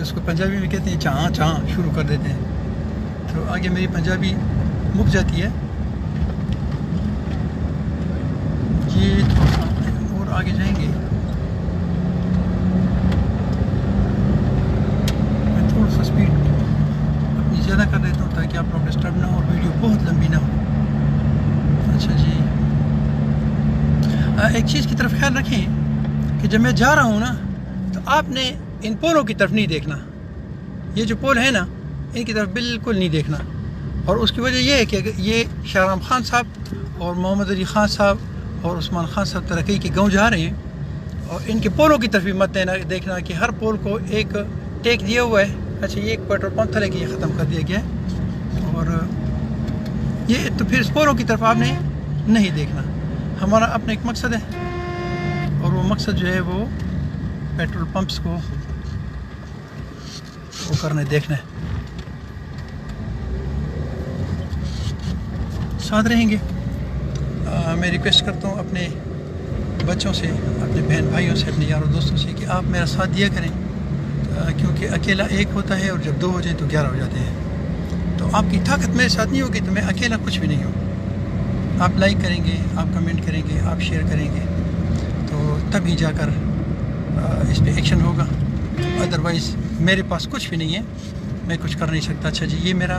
اس کو پنجابی میں کہتے ہیں چاں چاں شروع کر دیتے ہیں. تو آگے میری پنجابی مک جاتی ہے. یہ تھوڑا سا اور آگے جائیں گے. میں تھوڑا سا اسپیڈ اپنی زیادہ کر دیتا ہوں تاکہ آپ لوگ ڈسٹرب نہ ہو اور ویڈیو بہت لمبی نہ ہو. اچھا جی، ایک چیز کی طرف خیال رکھیں کہ جب میں جا رہا ہوں نا تو آپ نے ان پولوں کی طرف نہیں دیکھنا. یہ جو پول ہے نا ان کی طرف بالکل نہیں دیکھنا. اور اس کی وجہ یہ ہے کہ یہ شاہرام خان صاحب اور محمد علی خان صاحب اور عثمان خان صاحب ترقی کے گاؤں جا رہے ہیں، اور ان کے پولوں کی طرف بھی مت دیکھنا کہ ہر پول کو ایک ٹیک دیا ہوا ہے. اچھا، یہ ایک پیٹرول پمپ تھا لیکن یہ ختم کر دیا گیا ہے. اور یہ تو پھر اس پولوں کی طرف آپ نے نہیں دیکھنا. ہمارا اپنا ایک مقصد ہے اور وہ مقصد جو ہے وہ پیٹرول پمپس کو وہ کرنے دیکھنا ہے. ساتھ رہیں گے. میں ریکویسٹ کرتا ہوں اپنے بچوں سے، اپنے بہن بھائیوں سے، اپنے یاروں دوستوں سے کہ آپ میرا ساتھ دیا کریں، کیونکہ اکیلا ایک ہوتا ہے اور جب دو ہو جائیں تو 11 ہو جاتے ہیں. تو آپ کی طاقت میرے ساتھ نہیں ہوگی تو میں اکیلا کچھ بھی نہیں ہوں. آپ لائک کریں گے، آپ کمنٹ کریں گے، آپ شیئر کریں گے تو تبھی جا کر اس پہ ایکشن ہوگا. ادروائز میرے پاس کچھ بھی نہیں ہے، میں کچھ کر نہیں سکتا. اچھا جی، یہ میرا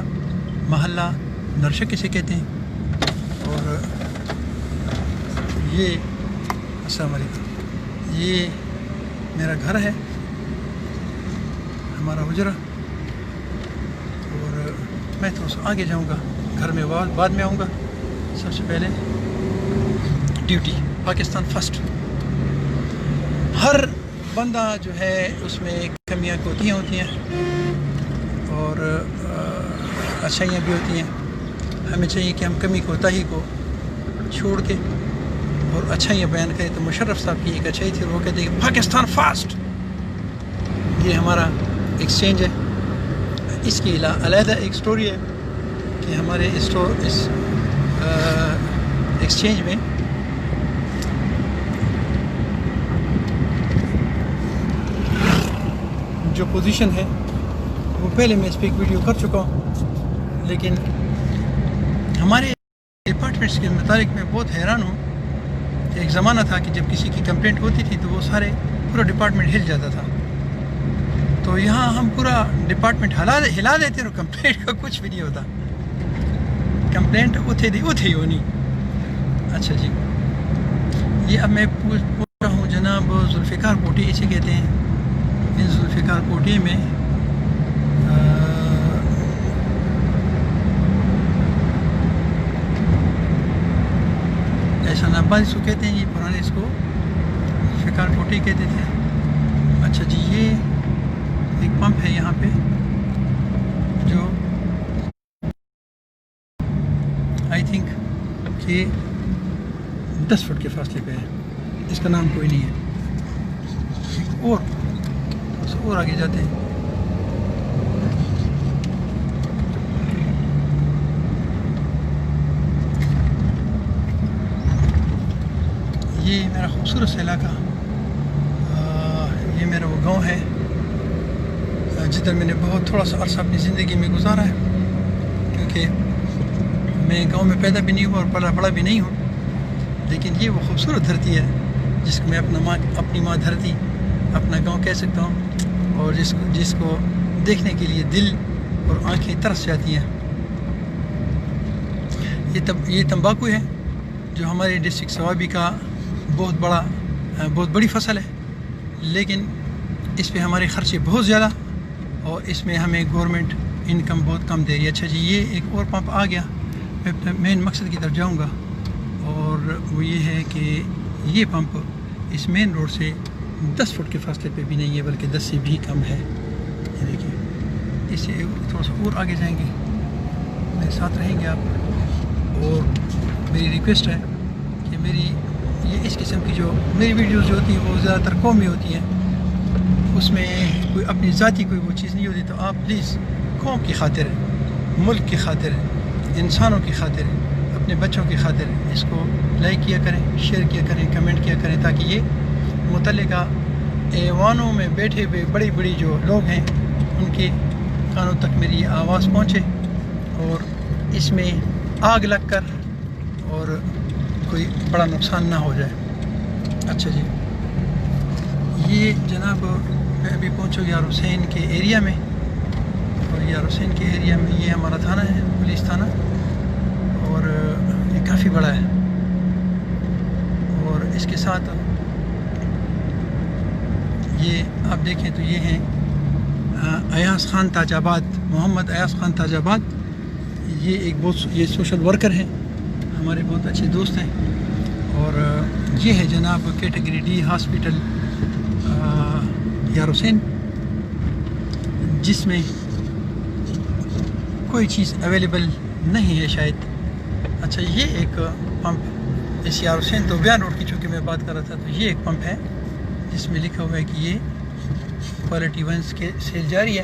محلہ نرشہ کسے کہتے ہیں، اور یہ السلام علیکم، یہ میرا گھر ہے، ہمارا حجرہ. اور میں تھوڑا سا آگے جاؤں گا، گھر میں بعد میں آؤں گا. سب سے پہلے ڈیوٹی پاکستان فرسٹ. ہر بندہ جو ہے اس میں کمیاں کوتیاں ہوتی ہیں اور اچھائیاں بھی ہوتی ہیں. ہمیں چاہیے کہ ہم کمی کوتاہی کو چھوڑ کے اور اچھائیاں بیان کریں. تو مشرف صاحب کی ایک اچھائی تھی، وہ کہتے ہیں کہ پاکستان فاسٹ. یہ ہمارا ایکسچینج ہے. اس کی علیحدہ ایک سٹوری ہے کہ ہمارے اس ایکسچینج میں جو پوزیشن ہے وہ پہلے میں اس پہ ایک ویڈیو کر چکا ہوں، لیکن ہمارے ڈپارٹمنٹس کے متعلق میں بہت حیران ہوں کہ ایک زمانہ تھا کہ جب کسی کی کمپلینٹ ہوتی تھی تو وہ پورا ڈپارٹمنٹ ہل جاتا تھا. تو یہاں ہم پورا ڈپارٹمنٹ ہلا دیتے اور کمپلینٹ کا کچھ بھی نہیں ہوتا. کمپلینٹ اتھے ہونی. اچھا جی، یہ اب میں پوچھ رہا ہوں جناب ذوالفقار کوٹی اسے کہتے ہیں. اس ذوالفقار کوٹی میں احسان عباس اس کو کہتے ہیں. یہ پرانے اس کو ذوالفقار کوٹی کہتے تھے. اچھا جی، یہ ایک پمپ ہے یہاں پہ جو آئی تھنک کہ 10 فٹ کے فاصلے پہ ہے. اس کا نام کوئی نہیں ہے. اور آگے جاتے ہیں. یہ میرا خوبصورت سا علاقہ، یہ میرا وہ گاؤں ہے جدھر میں نے بہت تھوڑا سا عرصہ اپنی زندگی میں گزارا ہے، کیونکہ میں گاؤں میں پیدا بھی نہیں ہوں اور پلا بڑا بھی نہیں ہوں. لیکن یہ وہ خوبصورت دھرتی ہے جس کو میں اپنی ماں دھرتی، اپنا گاؤں کہہ سکتا ہوں، اور جس کو دیکھنے کے لیے دل اور آنکھیں ترس جاتی ہیں. یہ تمباکو ہے جو ہمارے ڈسٹرکٹ سوابی کا بہت بڑی فصل ہے، لیکن اس پہ ہمارے خرچے بہت زیادہ اور اس میں ہمیں گورنمنٹ انکم بہت کم دے رہی ہے. اچھا جی، یہ ایک اور پمپ آ گیا. میں اپنے مین مقصد کی طرف جاؤں گا، اور وہ یہ ہے کہ یہ پمپ اس مین روڈ سے 10 فٹ کے فاصلے پہ بھی نہیں ہے، بلکہ 10 سے بھی کم ہے. یہ دیکھیں، اس سے تھوڑا سا اور آگے جائیں گے، میرے ساتھ رہیں گے آپ. اور میری ریکویسٹ ہے کہ یہ اس قسم کی جو میری ویڈیوز جو ہوتی ہیں وہ زیادہ تر قومی ہوتی ہیں، اس میں کوئی اپنی ذاتی کوئی وہ چیز نہیں ہوتی. تو آپ پلیز قوم کی خاطر، ملک کی خاطر، انسانوں کی خاطر، اپنے بچوں کی خاطر اس کو لائک کیا کریں، شیئر کیا کریں، کمنٹ کیا کریں، تاکہ یہ متعلقہ ایوانوں میں بیٹھے ہوئے بڑی جو لوگ ہیں ان کے کانوں تک میری یہ آواز پہنچے اور اس میں آگ لگ کر اور کوئی بڑا نقصان نہ ہو جائے۔ اچھا جی، یہ جناب میں ابھی پہنچا یار حسین کے ایریا میں، اور یار حسین کے ایریا میں یہ ہمارا تھانہ ہے، پولیس تھانہ، اور یہ کافی بڑا ہے۔ اور اس کے ساتھ یہ آپ دیکھیں تو یہ ہیں ایاز خان تاج آباد، محمد ایاز خان تاج آباد۔ یہ ایک یہ سوشل ورکر ہیں، ہمارے بہت اچھے دوست ہیں۔ اور یہ ہے جناب کیٹیگری ڈی ہاسپٹل یار حسین، جس میں کوئی چیز اویلیبل نہیں ہے شاید۔ اچھا، یہ ایک پمپ اس یار حسین تو بیان روڈ کی چونکہ میں بات کر رہا تھا، تو یہ ایک پمپ ہے جس میں لکھا ہوا ہے کہ یہ کوالٹی ونس کے سیل جاری ہے۔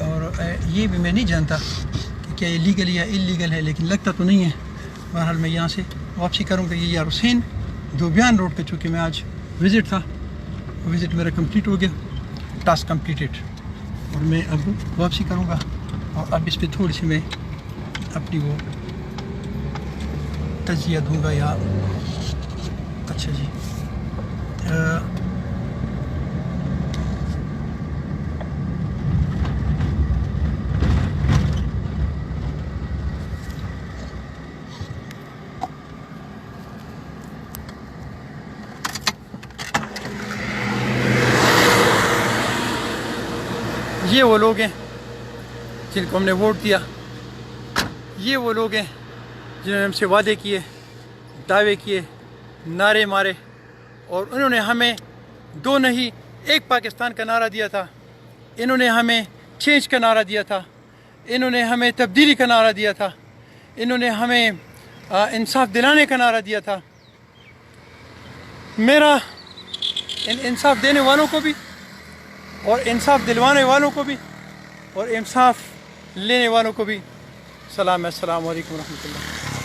اور یہ بھی میں نہیں جانتا کہ کیا یہ لیگل یا انلیگل ہے، لیکن لگتا تو نہیں ہے۔ بہرحال میں یہاں سے واپسی کروں گا۔ یہ یار حسین دوبیان روڈ پہ چونکہ میں آج وزٹ تھا، وزٹ میرا کمپلیٹ ہو گیا، ٹاسک کمپلیٹڈ، اور میں اب واپسی کروں گا۔ اور اب اس پہ تھوڑی سی میں اپنی وہ تجزیہ دوں گا یا اچھا جی، یہ وہ لوگ ہیں جن کو ہم نے ووٹ دیا، یہ وہ لوگ ہیں جنہوں نے ہم سے وعدے کیے، دعوے کیے، نعرے مارے، اور انہوں نے ہمیں دو نہیں ایک پاکستان کا نعرہ دیا تھا۔ انہوں نے ہمیں چینج کا نعرہ دیا تھا، انہوں نے ہمیں تبدیلی کا نعرہ دیا تھا، انہوں نے ہمیں انصاف دلانے کا نعرہ دیا تھا۔ میرا ان انصاف دینے والوں کو بھی اور انصاف دلوانے والوں کو بھی اور انصاف لینے والوں کو بھی سلام ہے۔ السلام علیکم ورحمۃ اللہ۔